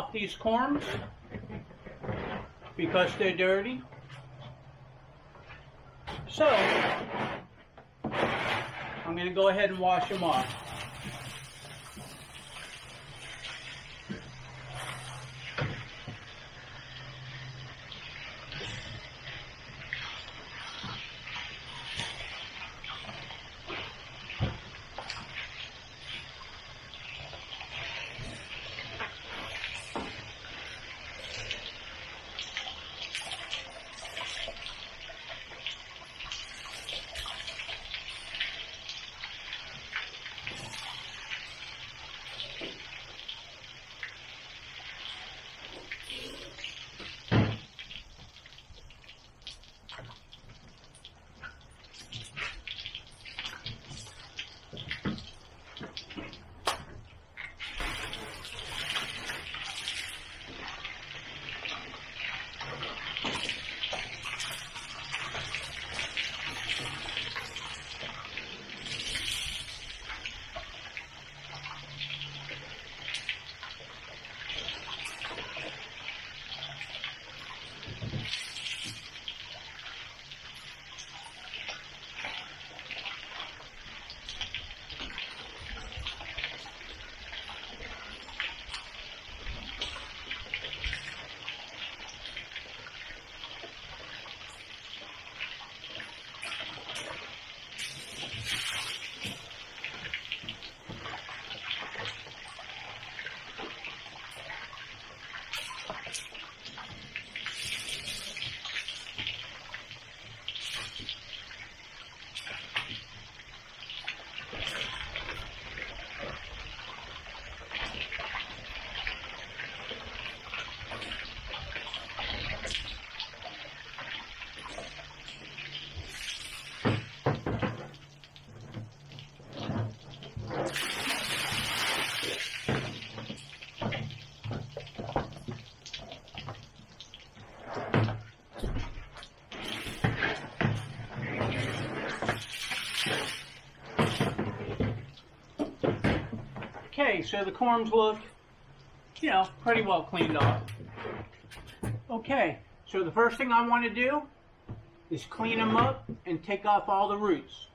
off these corms because they're dirty. So, I'm going to go ahead and wash them off. Okay, so the corms look, pretty well cleaned off. Okay, so the first thing I want to do is clean them up and take off all the roots.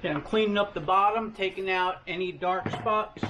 Okay, I'm cleaning up the bottom, taking out any dark spots.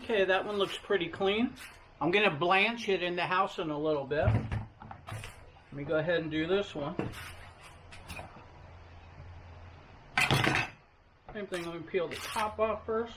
Okay, that one looks pretty clean. I'm going to blanch it in the house in a little bit. Let me go ahead and do this one. Same thing, let me peel the top off first.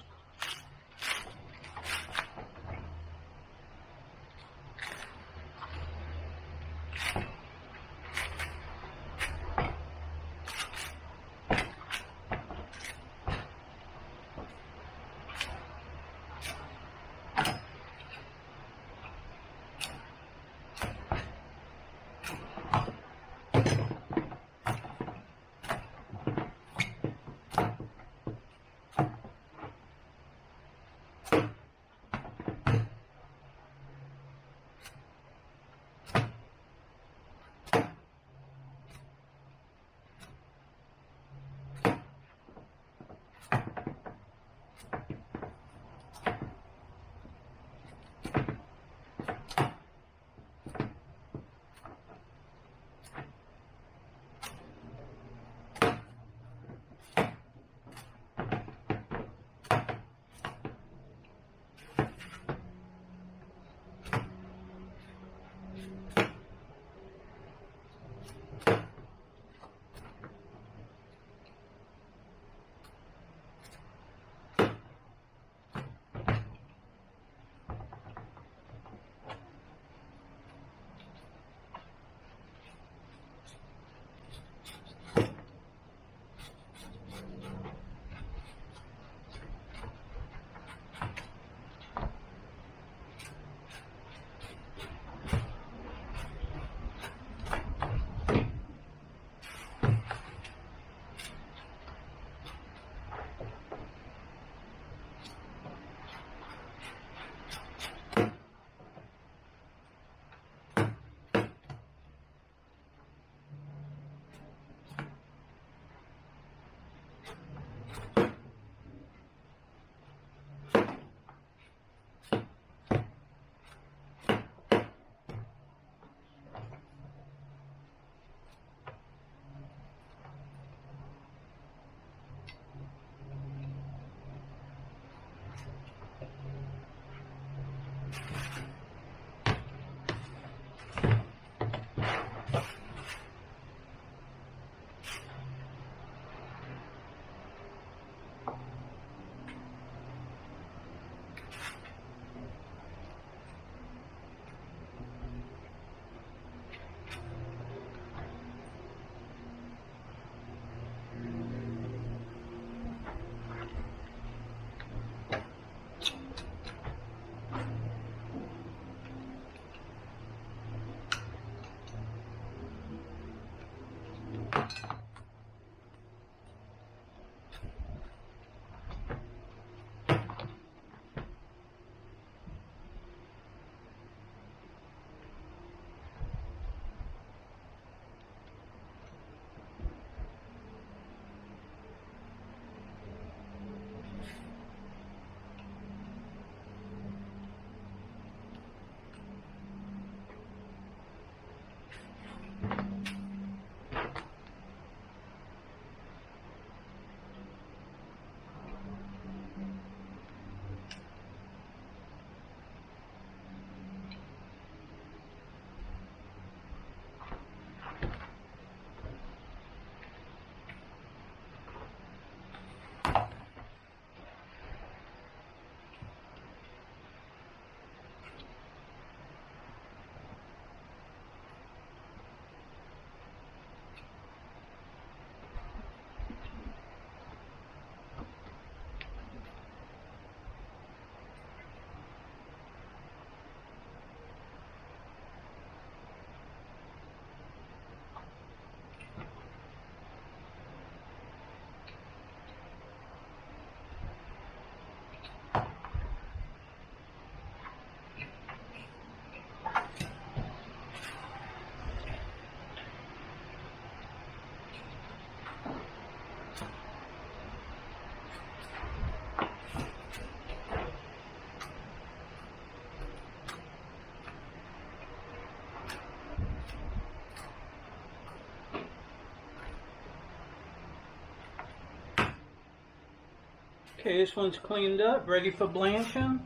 Okay, this one's cleaned up, ready for blanching.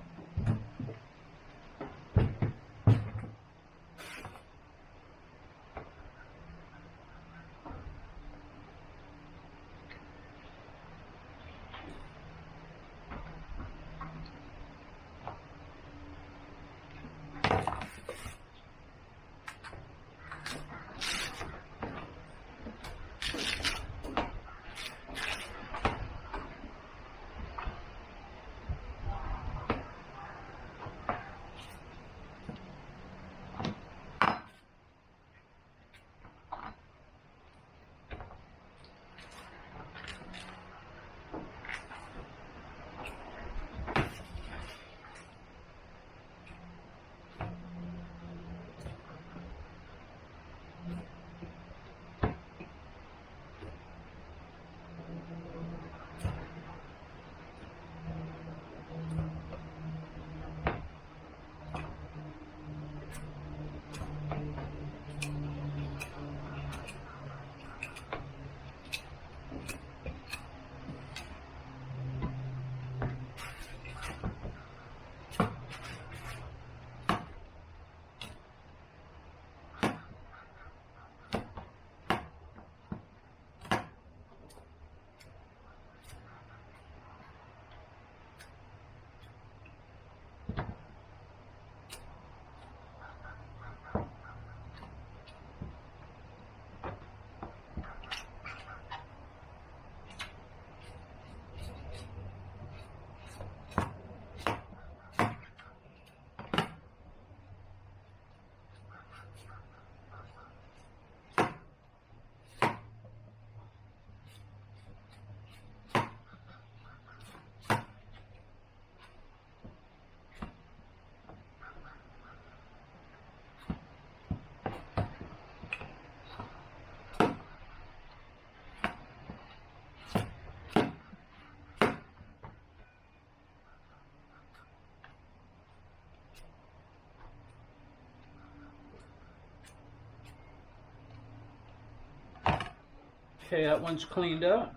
Okay, that one's cleaned up.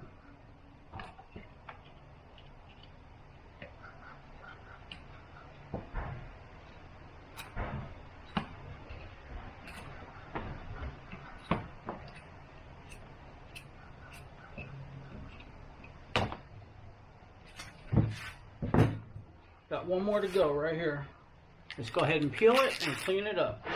Got one more to go right here. Let's go ahead and peel it and clean it up.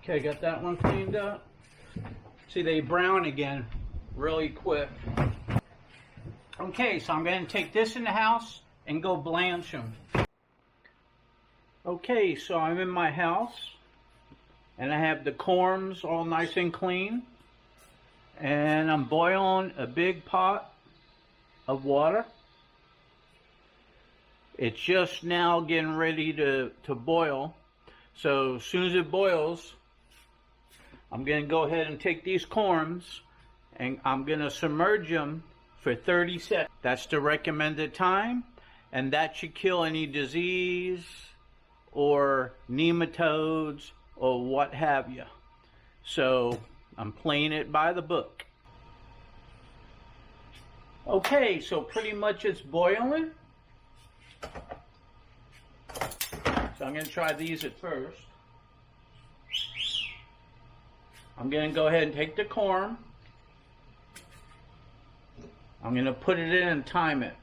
Okay, got that one cleaned up. See, they brown again really quick. Okay, so I'm going to take this in the house and go blanch them. Okay, so I'm in my house and I have the corms all nice and clean, and I'm boiling a big pot of water. It's just now getting ready to boil. So as soon as it boils, I'm going to go ahead and take these corms and I'm going to submerge them for 30 seconds. That's the recommended time, and that should kill any disease or nematodes or what have you. So I'm playing it by the book. Okay, so pretty much it's boiling. So I'm going to try these at first. I'm going to go ahead and take the corm. I'm going to put it in and time it.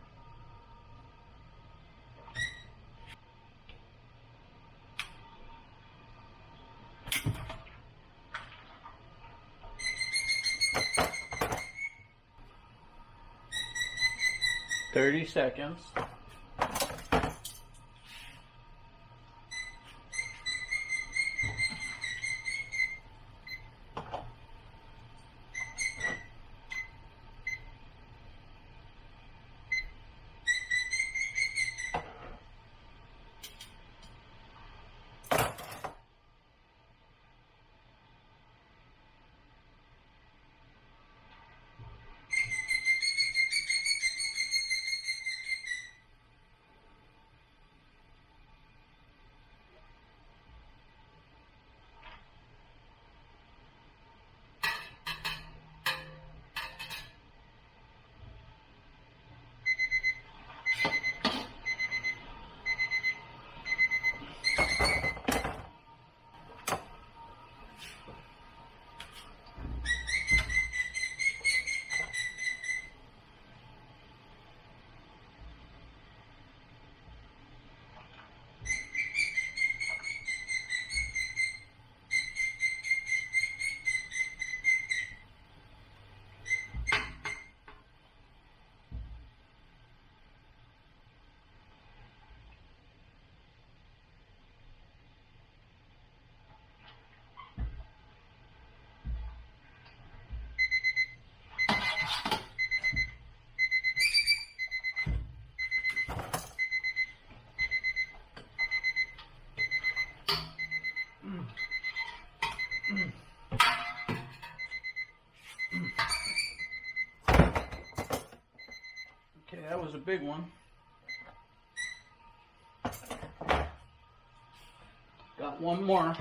"30 seconds. Okay, that was a big one. Got one more.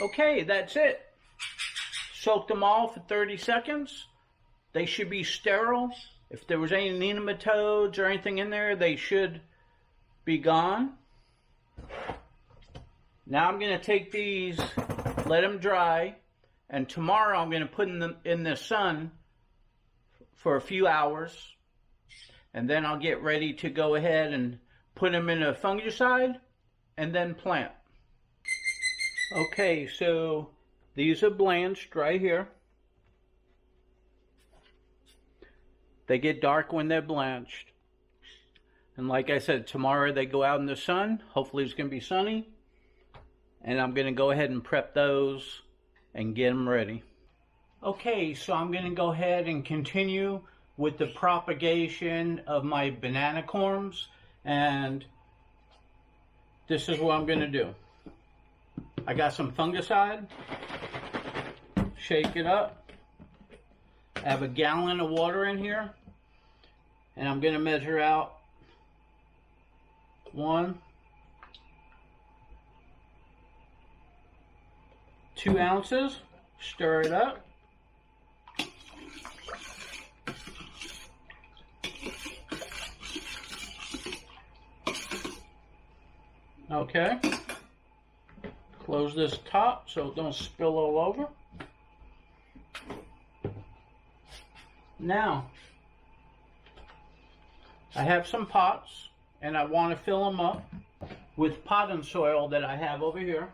Okay, that's it. Soak them all for 30 seconds. They should be sterile. If there was any nematodes or anything in there, they should be gone. Now I'm going to take these, let them dry, and tomorrow I'm going to put them in the sun for a few hours, and then I'll get ready to go ahead and put them in a fungicide and then plant. Okay, so these are blanched right here. They get dark when they're blanched. And like I said, tomorrow they go out in the sun. Hopefully it's going to be sunny. And I'm going to go ahead and prep those and get them ready. Okay, so I'm going to go ahead and continue with the propagation of my banana corms. And this is what I'm going to do. I got some fungicide. Shake it up. I have a gallon of water in here, and I'm going to measure out 1, 2 ounces. Stir it up. Okay. Close this top so it don't spill all over. Now, I have some pots, and I want to fill them up with potting soil that I have over here.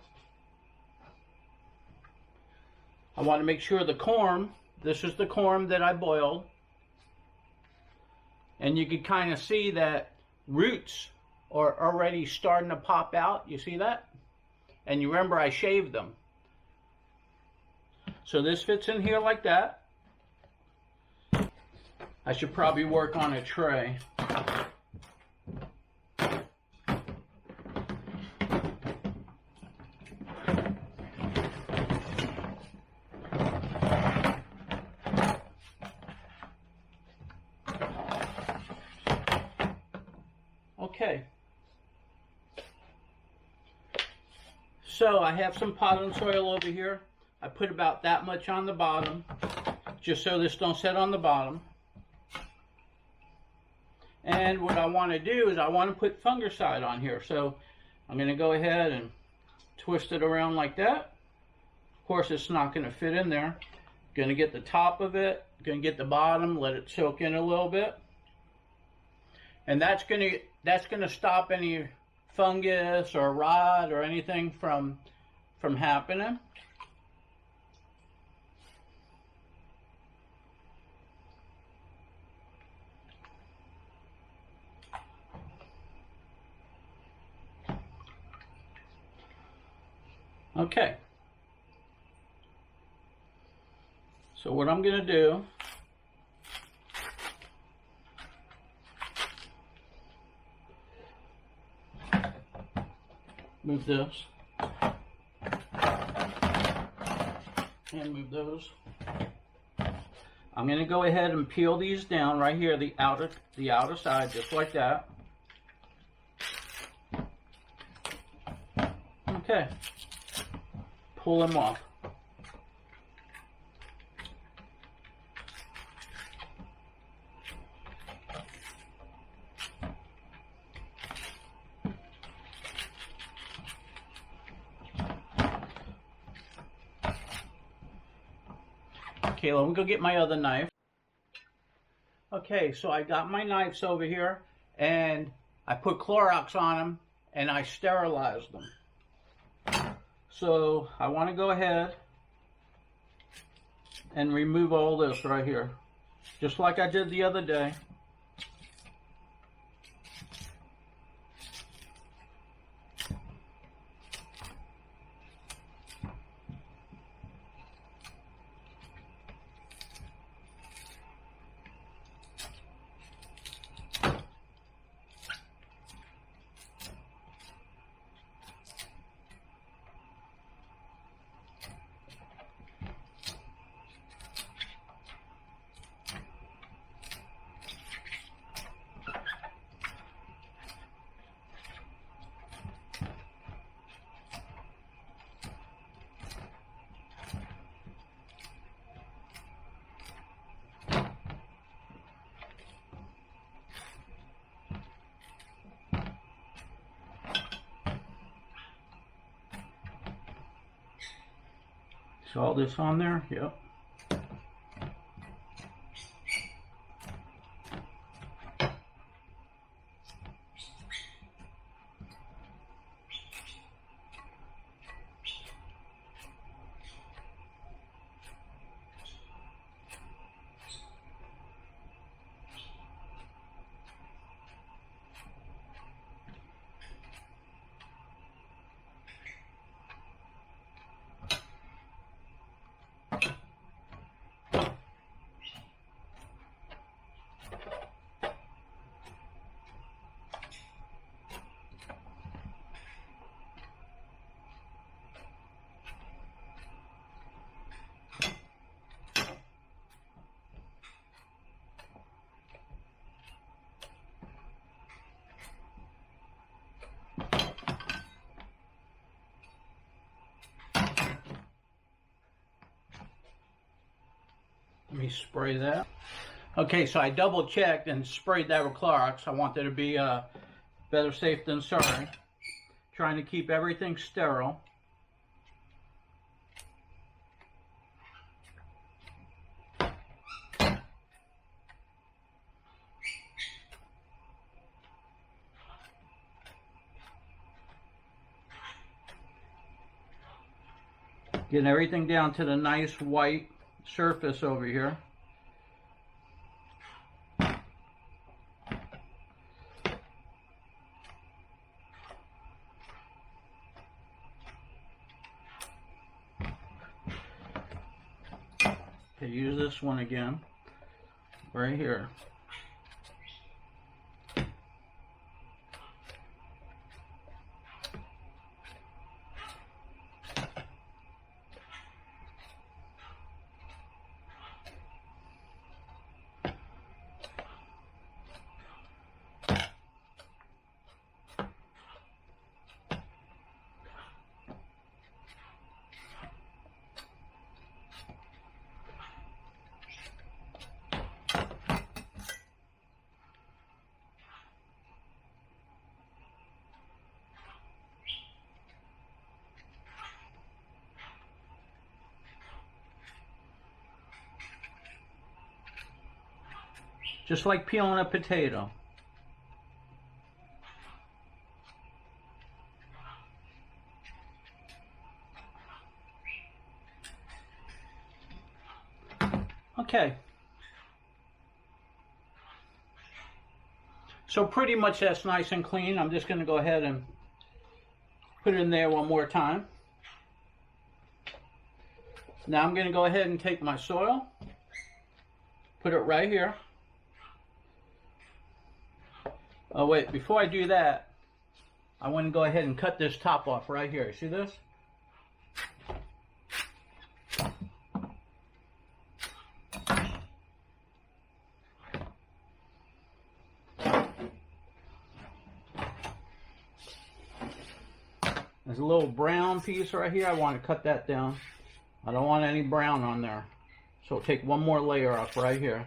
I want to make sure the corm, this is the corm that I boiled, and you can kind of see that roots are already starting to pop out. You see that? And you remember I shaved them. So this fits in here like that. I should probably work on a tray. Okay. So I have some potting soil over here. I put about that much on the bottom, just so this don't sit on the bottom. And what I want to do is I want to put fungicide on here. So I'm going to go ahead and twist it around like that. Of course, it's not going to fit in there. Going to get the top of it, going to get the bottom, let it soak in a little bit. And that's going to stop any fungus or rot or anything from happening. Okay. So what I'm going to do, move this and move those. I'm going to go ahead and peel these down right here, the outer side, just like that. Okay. Pull them off. Okay, let me go get my other knife. Okay, so I got my knives over here, and I put Clorox on them, and I sterilized them. So I want to go ahead and remove all this right here, just like I did the other day. Is all this on there? Yep. me spray that. Okay, so I double checked and sprayed that with Clorox. I wanted to be better safe than sorry. Trying to keep everything sterile. Getting everything down to the nice white surface over here. Okay, use this one again, right here. Just like peeling a potato. Okay. So pretty much that's nice and clean. I'm just going to go ahead and put it in there one more time. Now I'm going to go ahead and take my soil, put it right here. Oh wait, before I do that, I want to go ahead and cut this top off right here. See this? There's a little brown piece right here. I want to cut that down. I don't want any brown on there. So take one more layer off right here.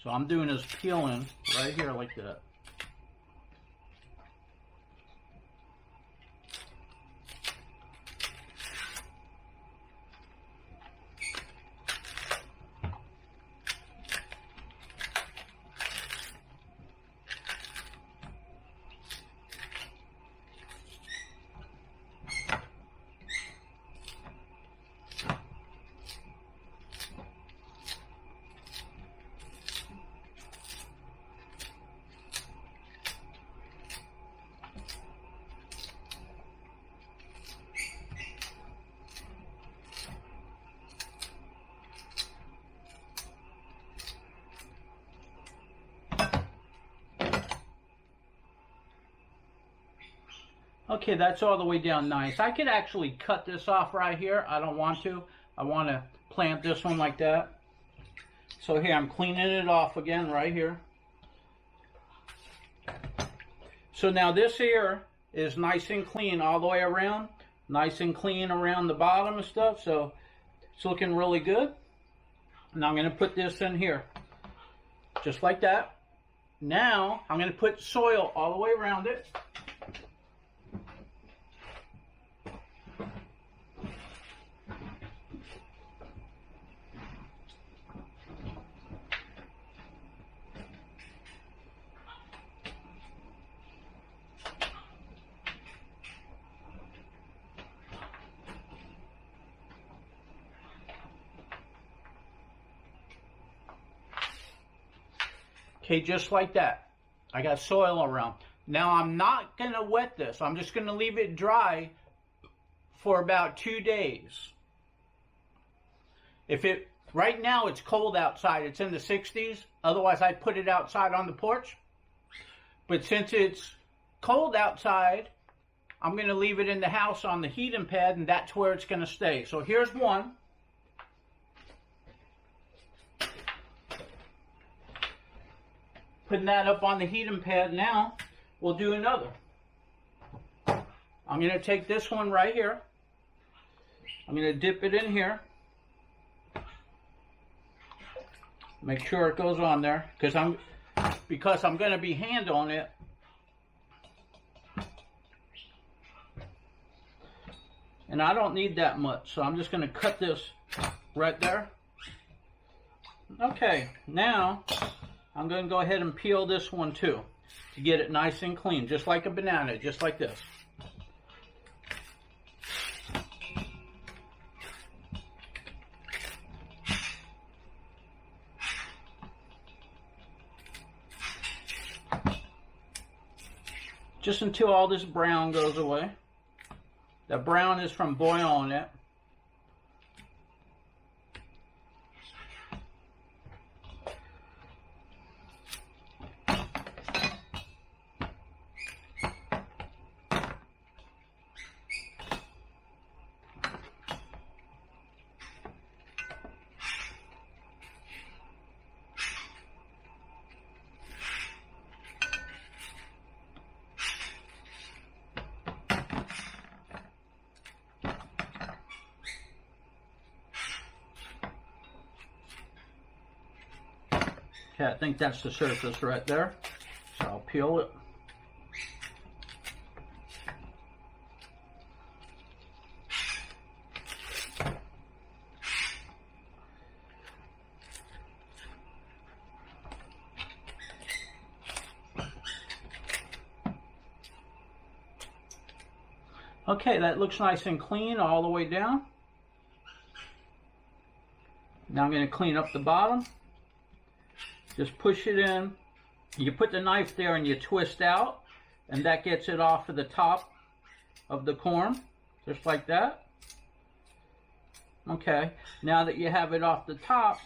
So I'm doing is peeling right here like that. Okay, that's all the way down nice. I could actually cut this off right here. I don't want to. I want to plant this one like that. So here, I'm cleaning it off again right here. So now this here is nice and clean all the way around. Nice and clean around the bottom and stuff. So it's looking really good. Now I'm going to put this in here. Just like that. Now I'm going to put soil all the way around it. Okay, just like that. I got soil around. Now I'm not going to wet this. I'm just going to leave it dry for about 2 days. Right now it's cold outside, it's in the 60s, otherwise I'd put it outside on the porch. But since it's cold outside, I'm going to leave it in the house on the heating pad, and that's where it's going to stay. So here's one. Putting that up on the heating pad now, we'll do another. I'm going to take this one right here. I'm going to dip it in here. Make sure it goes on there, because I'm going to be handling it. And I don't need that much, so I'm just going to cut this right there. Okay, now I'm going to go ahead and peel this one too, to get it nice and clean, just like a banana, just like this. Just until all this brown goes away. The brown is from boiling it. Okay, I think that's the surface right there. So I'll peel it. Okay, that looks nice and clean all the way down. Now I'm going to clean up the bottom. Just push it in. You put the knife there and you twist out, and that gets it off of the top of the corm, just like that. Okay, now that you have it off the top,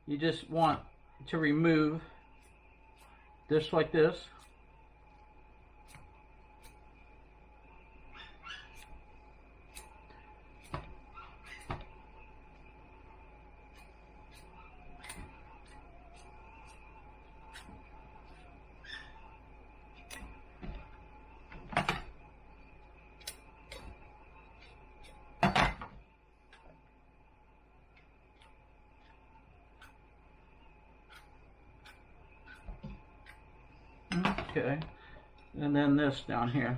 you just want to remove this like this. Okay, and then this down here.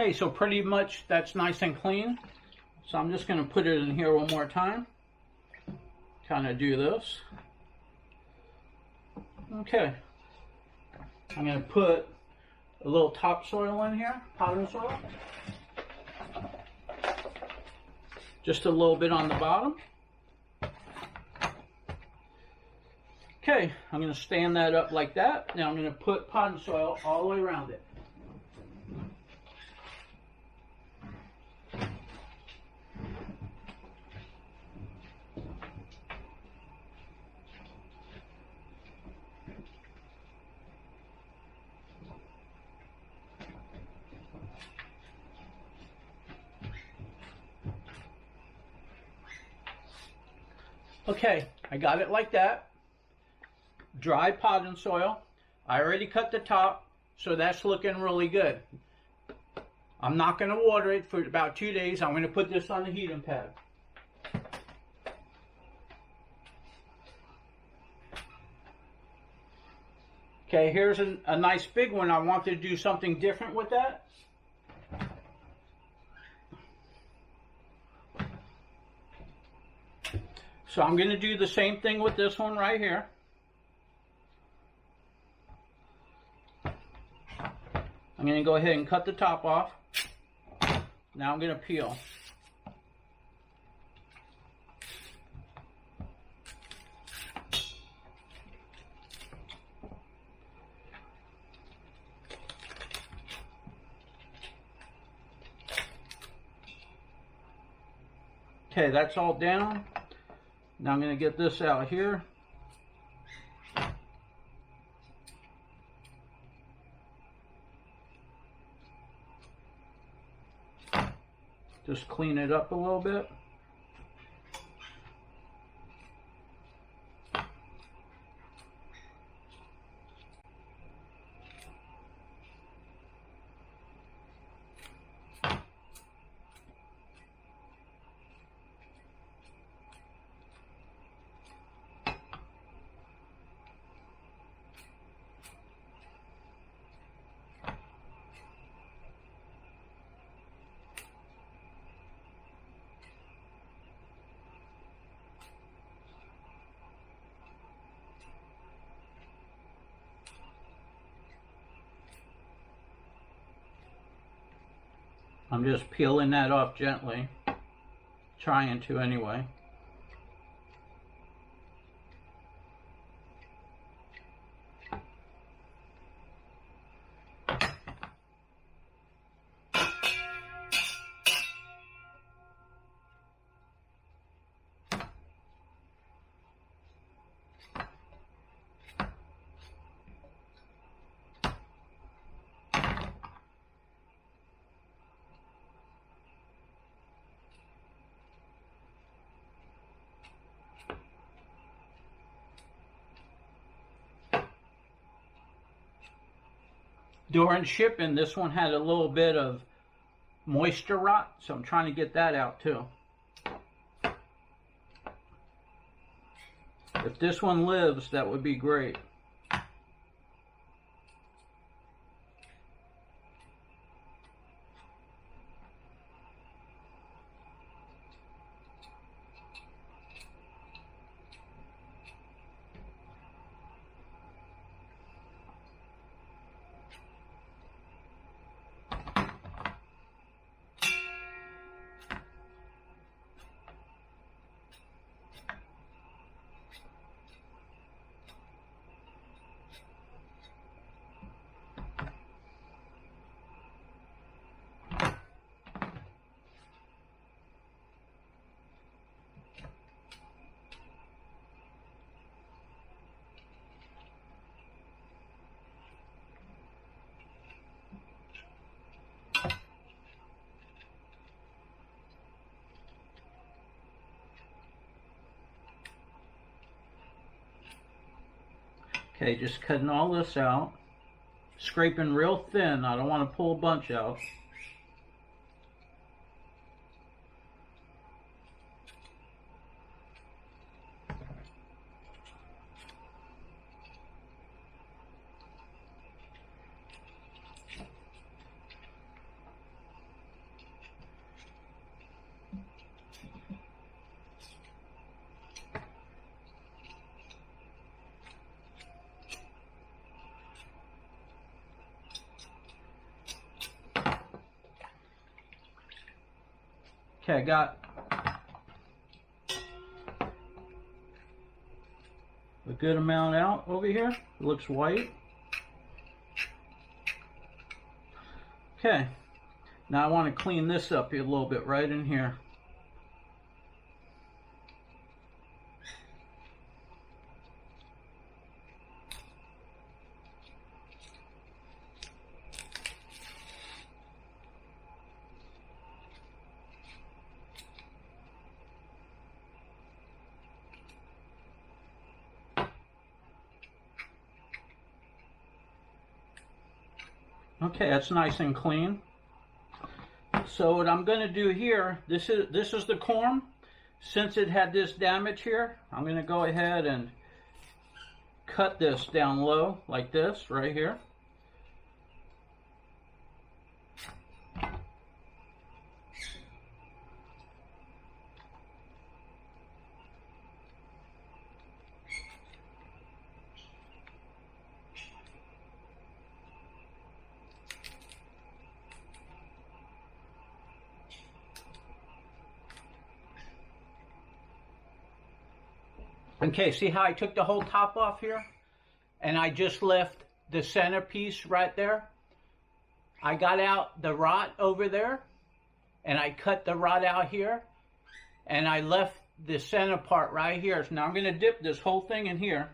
Okay, so pretty much that's nice and clean. So I'm just going to put it in here one more time. Kind of do this. Okay. I'm going to put a little topsoil in here, potting soil. Just a little bit on the bottom. Okay, I'm going to stand that up like that. Now I'm going to put potting soil all the way around it. Okay, I got it like that. Dry potting soil. I already cut the top, so that's looking really good. I'm not going to water it for about 2 days. I'm going to put this on the heating pad. Okay, here's a nice big one. I want to do something different with that. So I'm going to do the same thing with this one right here. I'm going to go ahead and cut the top off. Now I'm going to peel. Okay, that's all down. Now I'm going to get this out here. Just clean it up a little bit. I'm just peeling that off gently, trying to anyway. During shipping, this one had a little bit of moisture rot, so I'm trying to get that out too. If this one lives, that would be great. Okay, just cutting all this out. Scraping real thin. I don't want to pull a bunch out. Okay, I got a good amount out over here. It looks white. Okay, now I want to clean this up a little bit right in here. Okay, that's nice and clean. So what I'm going to do here, this is the corm. Since it had this damage here, I'm going to go ahead and cut this down low like this right here. Okay, see how I took the whole top off here? And I just left the center piece right there. I got out the rot over there, and I cut the rot out here, and I left the center part right here. So now I'm going to dip this whole thing in here.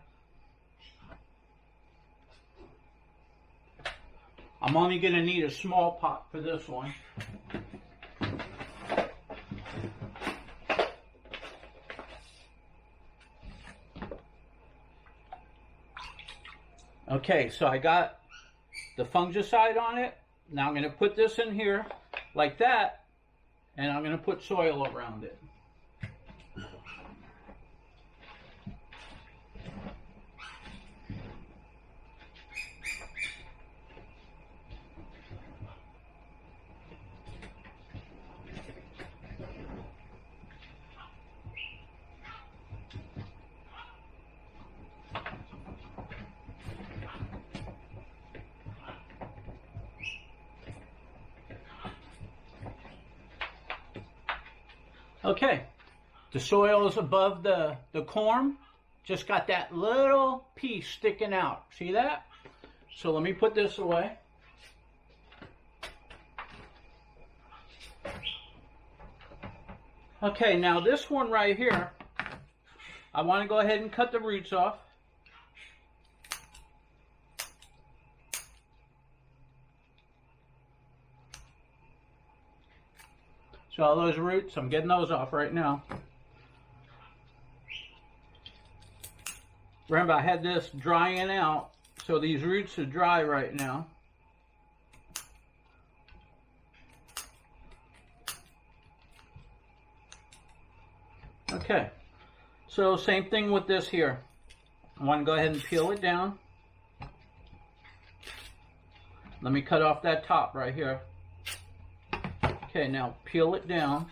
I'm only going to need a small pot for this one. Okay, so I got the fungicide on it. Now I'm going to put this in here like that, and I'm going to put soil around it. Okay, the soil is above the corm. Just got that little piece sticking out. See that? So let me put this away. Okay, now this one right here, I want to go ahead and cut the roots off. So all those roots, I'm getting those off right now. Remember, I had this drying out, so these roots are dry right now. Okay, so same thing with this here. I want to go ahead and peel it down. Let me cut off that top right here. Okay, now peel it down.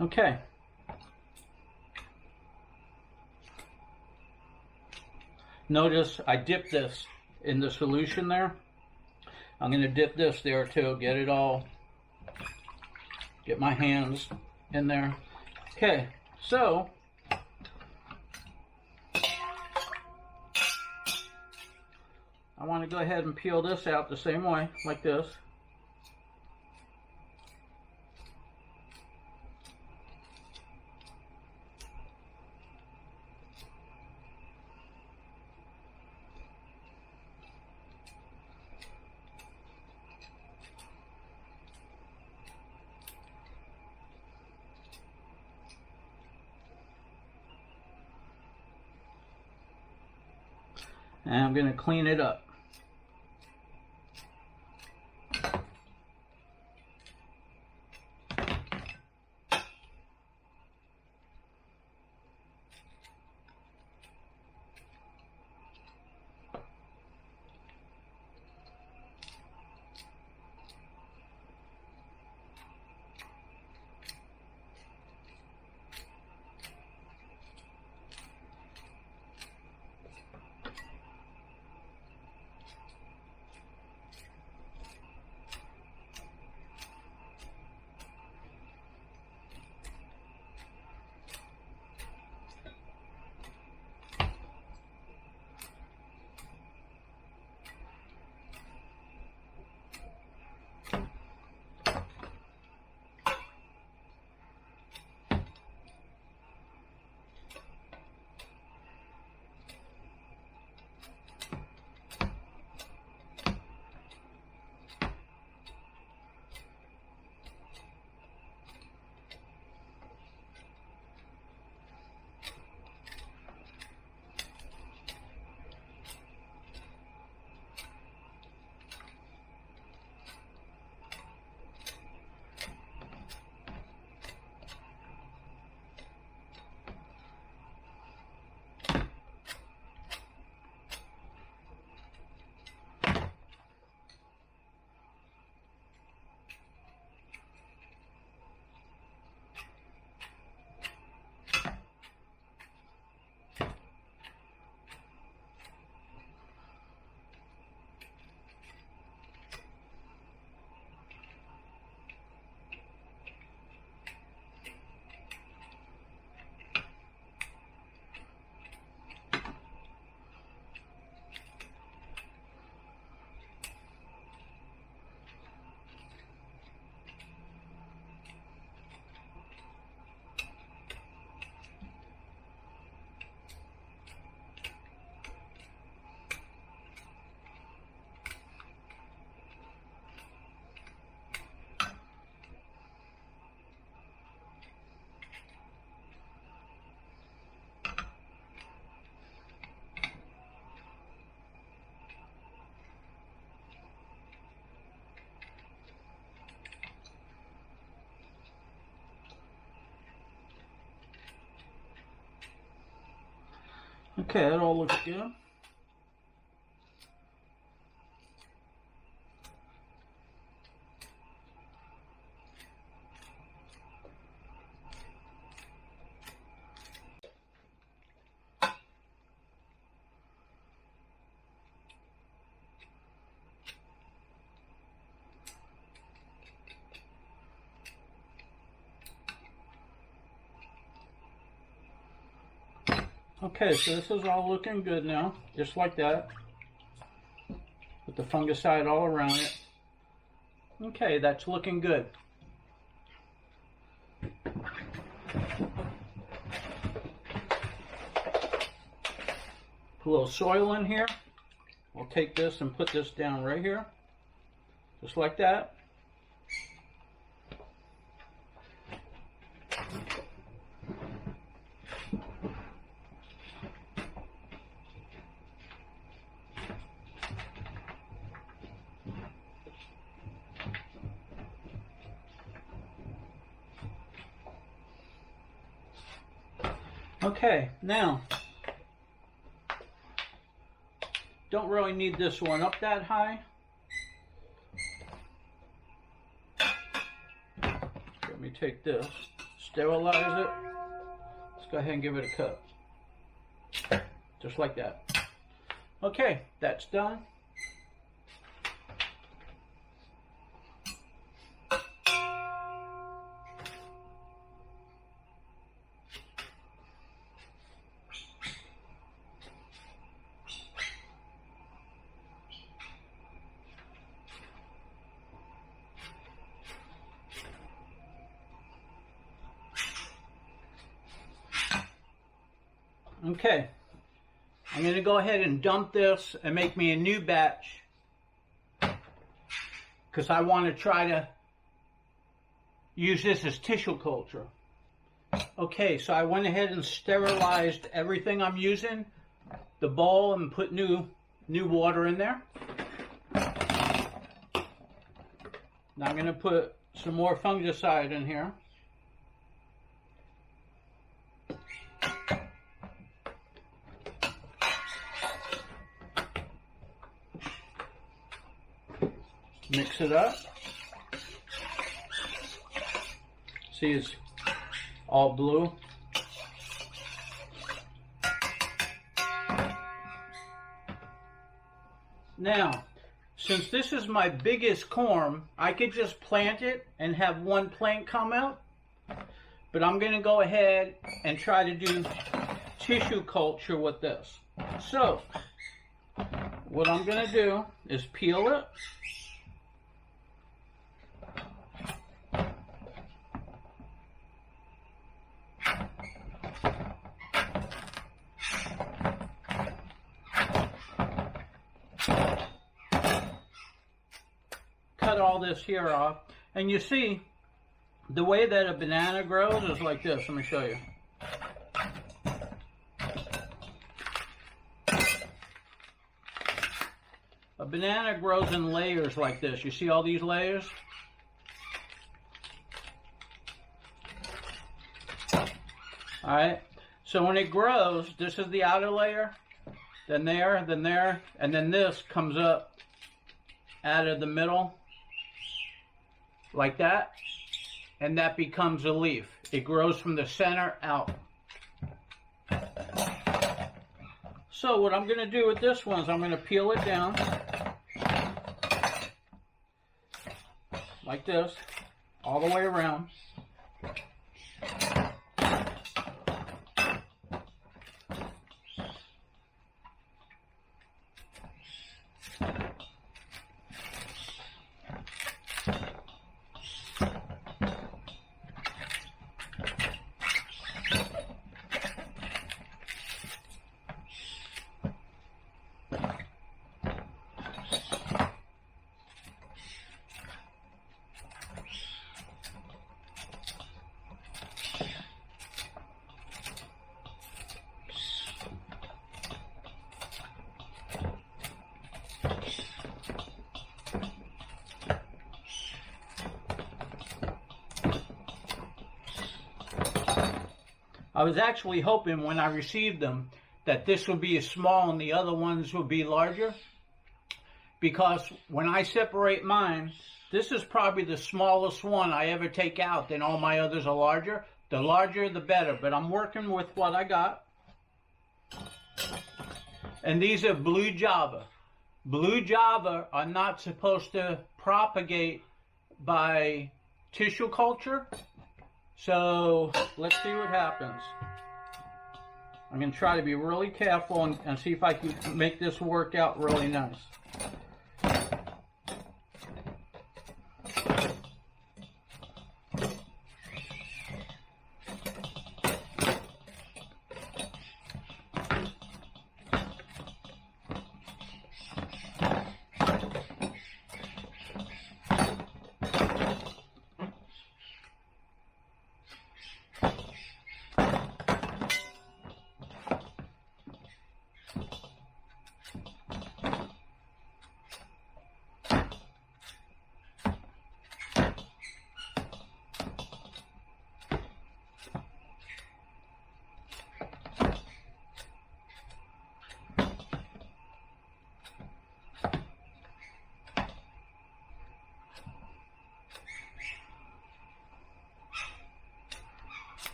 Okay. Notice I dipped this in the solution there. I'm going to dip this there too, get it all, get my hands in there. Okay, so I want to go ahead and peel this out the same way, like this. And I'm going to clean it up. Okay, that all looks good. Okay, so this is all looking good now, just like that, with the fungicide all around it. Okay, that's looking good. Put a little soil in here. We'll take this and put this down right here, just like that. Okay, now, don't really need this one up that high. Let me take this, sterilize it. Let's go ahead and give it a cut. Just like that. Okay, that's done. Okay, I'm going to go ahead and dump this and make me a new batch because I want to try to use this as tissue culture. Okay, so I went ahead and sterilized everything I'm using, the bowl, and put new water in there. Now I'm going to put some more fungicide in here. Mix it up. See, it's all blue. Now, since this is my biggest corm, I could just plant it and have one plant come out. But I'm going to go ahead and try to do tissue culture with this. So, what I'm going to do is peel it. Cut all this here off, and you see the way that a banana grows is like this. Let me show you. A banana grows in layers like this. You see all these layers? Alright, so when it grows, this is the outer layer, then there, and then this comes up out of the middle, like that, and that becomes a leaf. It grows from the center out. So what I'm going to do with this one is I'm going to peel it down, like this, all the way around. I was actually hoping when I received them that this will be small and the other ones will be larger, because when I separate mine, this is probably the smallest one I ever take out, then all my others are larger. The larger the better, but I'm working with what I got. And these are Blue Java. Blue Java are not supposed to propagate by tissue culture. So let's see what happens. I'm going to try to be really careful and see if I can make this work out really nice.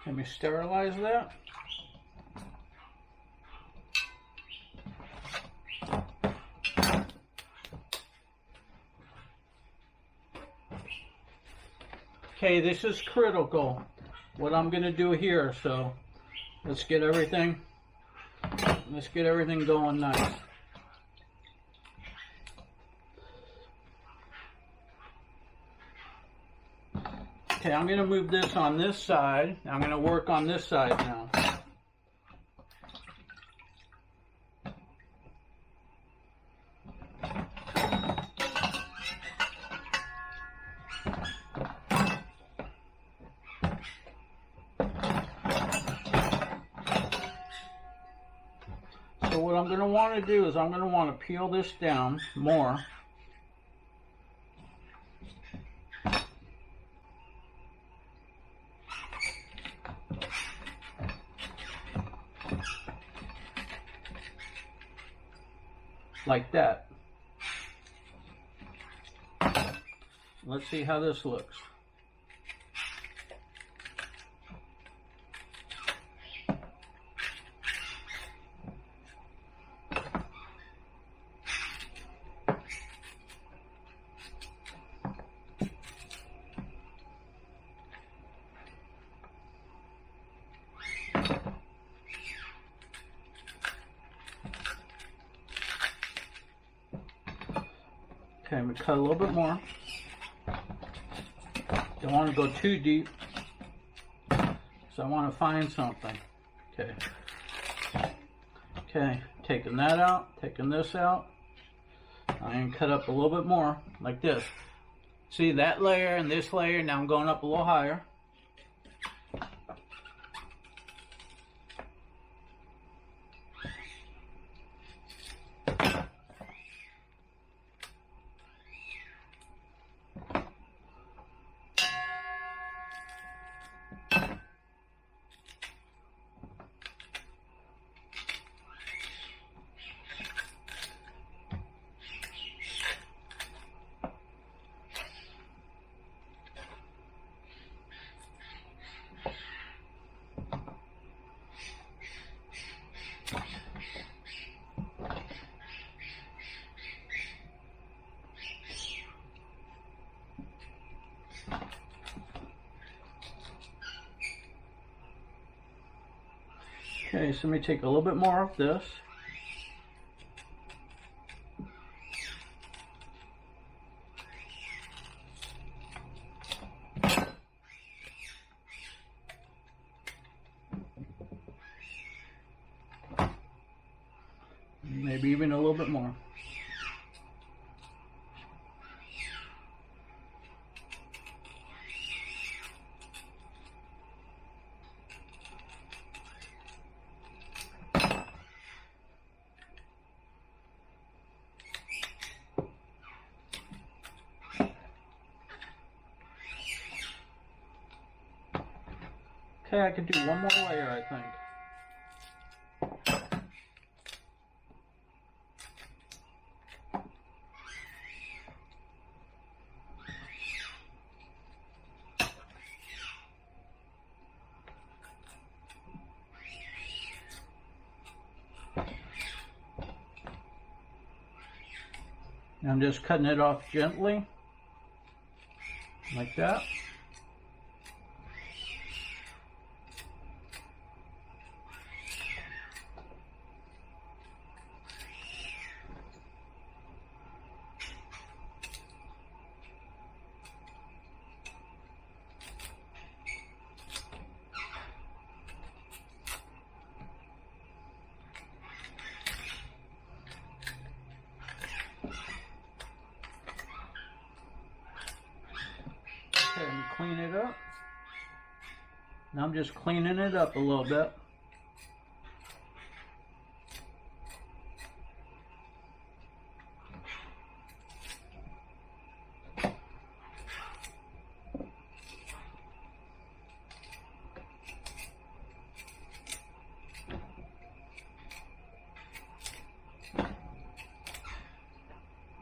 Let me sterilize that. Okay, this is critical, what I'm going to do here, so let's get everything going nice. Okay, I'm going to move this on this side. I'm going to work on this side now. So what I'm going to want to do is I'm going to want to peel this down more. Like that. Let's see how this looks. Okay, we cut a little bit more. Don't want to go too deep, so I want to find something. Okay. Okay, taking that out, taking this out. I'm going to cut up a little bit more, like this. See that layer and this layer, now I'm going up a little higher. Okay, so let me take a little bit more of this. Maybe even a little bit more. Okay, I could do one more layer, I think. I'm just cutting it off gently, like that. Okay, let me clean it up. Now I'm just cleaning it up a little bit.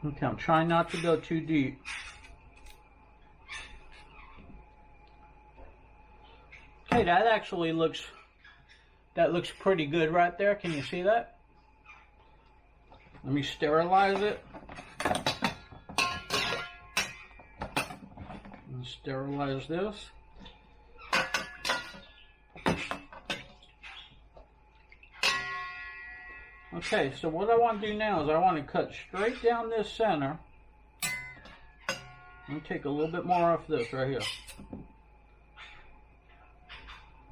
Okay, I'm trying not to go too deep. Okay, that actually looks pretty good right there. Can you see that? Let me sterilize it. And sterilize this. Okay, so what I want to do now is I want to cut straight down this center. Let me take a little bit more off this right here.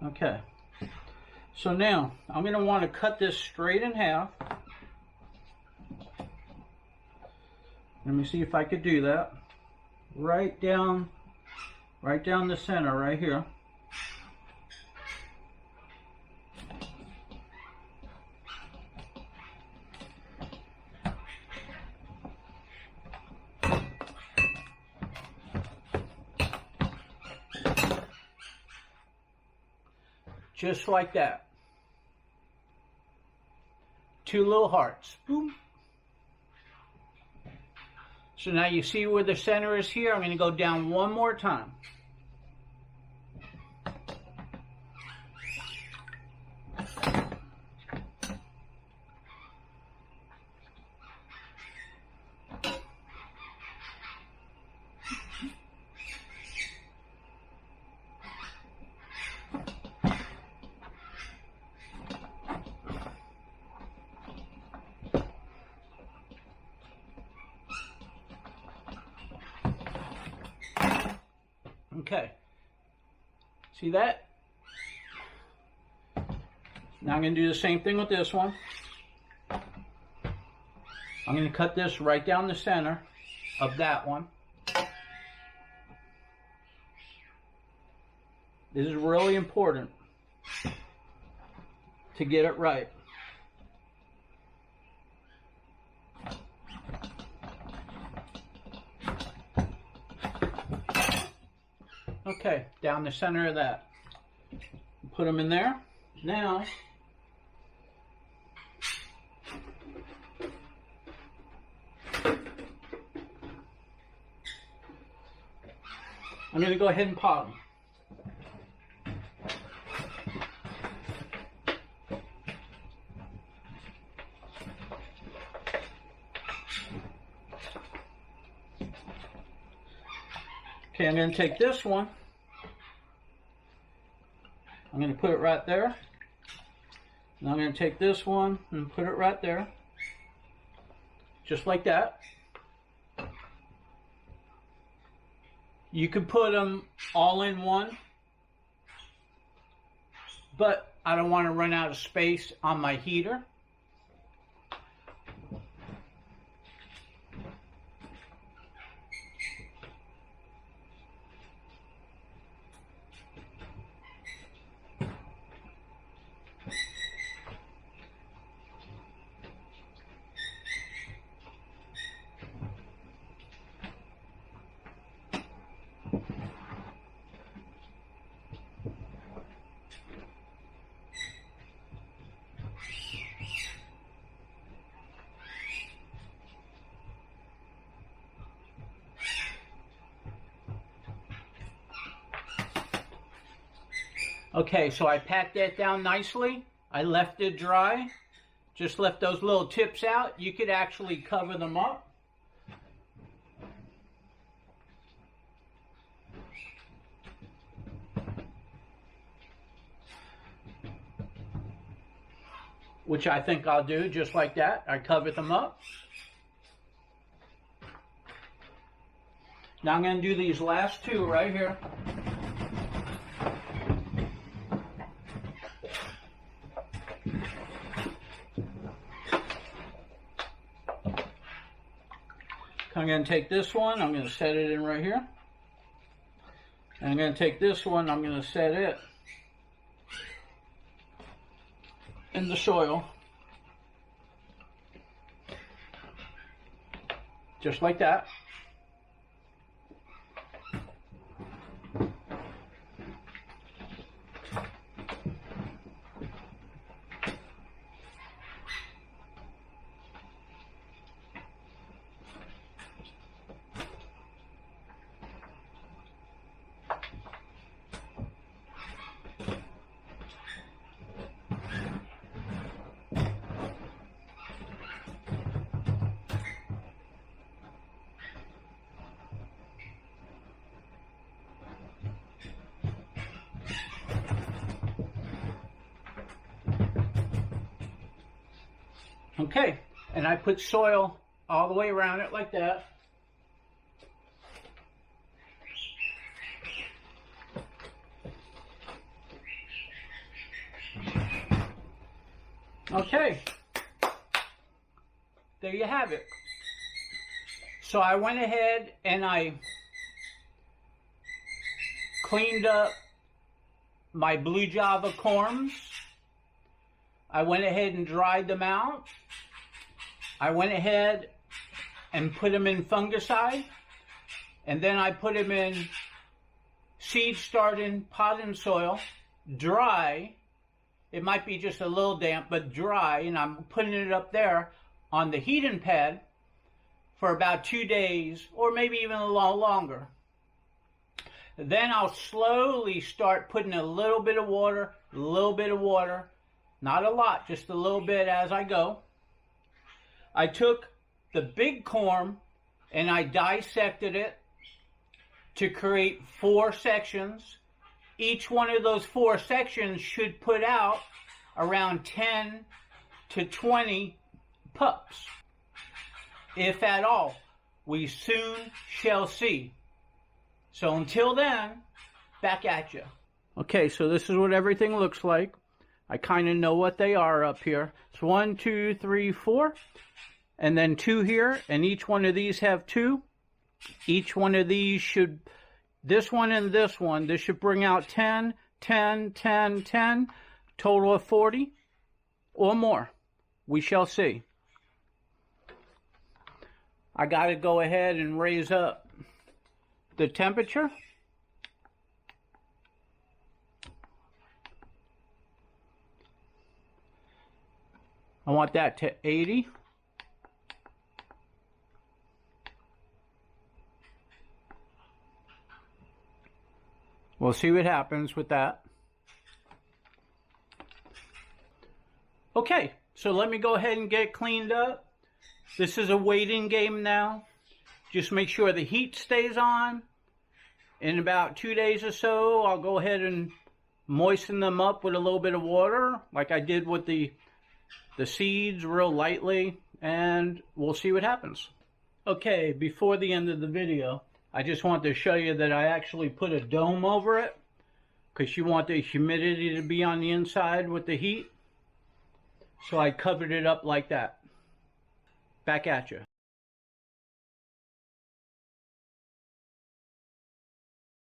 Okay, so now I'm going to want to cut this straight in half. Let me see if I could do that. Right down the center right here. Just like that. Two little hearts. Boom. So now you see where the center is here. I'm going to go down one more time. Okay, see that? Now I'm going to do the same thing with this one. I'm going to cut this right down the center of that one. This is really important to get it right. Okay, down the center of that. Put them in there. Now, I'm going to go ahead and pot them. Okay, I'm going to take this one. I'm going to put it right there. And I'm going to take this one and put it right there. Just like that. You could put them all in one, but I don't want to run out of space on my heater. Okay, so I packed that down nicely. I left it dry. Just left those little tips out. You could actually cover them up. Which I think I'll do just like that. I covered them up. Now I'm going to do these last two right here. I'm going to take this one, I'm going to set it in right here. And I'm going to take this one, I'm going to set it in the soil. Just like that. Okay, and I put soil all the way around it like that. Okay, there you have it. So I went ahead and I cleaned up my Blue Java corms. I went ahead and dried them out. I went ahead and put them in fungicide. And then I put them in seed starting potting soil, dry. It might be just a little damp, but dry. And I'm putting it up there on the heating pad for about 2 days, or maybe even a little longer. Then I'll slowly start putting a little bit of water, not a lot, just a little bit as I go. I took the big corm and I dissected it to create 4 sections. Each one of those 4 sections should put out around 10 to 20 pups. If at all, we soon shall see. So until then, back at you. Okay, so this is what everything looks like. I kind of know what they are up here. It's 1, 2, 3, 4, and then 2 here, and each one of these have 2. Each one of these should, this one and this one, this should bring out 10, 10, 10, 10, total of 40 or more. We shall see. I got to go ahead and raise up the temperature. I want that to 80. We'll see what happens with that. Okay, so let me go ahead and get cleaned up. This is a waiting game now. Just make sure the heat stays on. In about 2 days or so, I'll go ahead and moisten them up with a little bit of water, like I did with the seeds, real lightly, and we'll see what happens. Okay, before the end of the video, I just want to show you that I actually put a dome over it, because you want the humidity to be on the inside with the heat. So I covered it up like that. Back at you.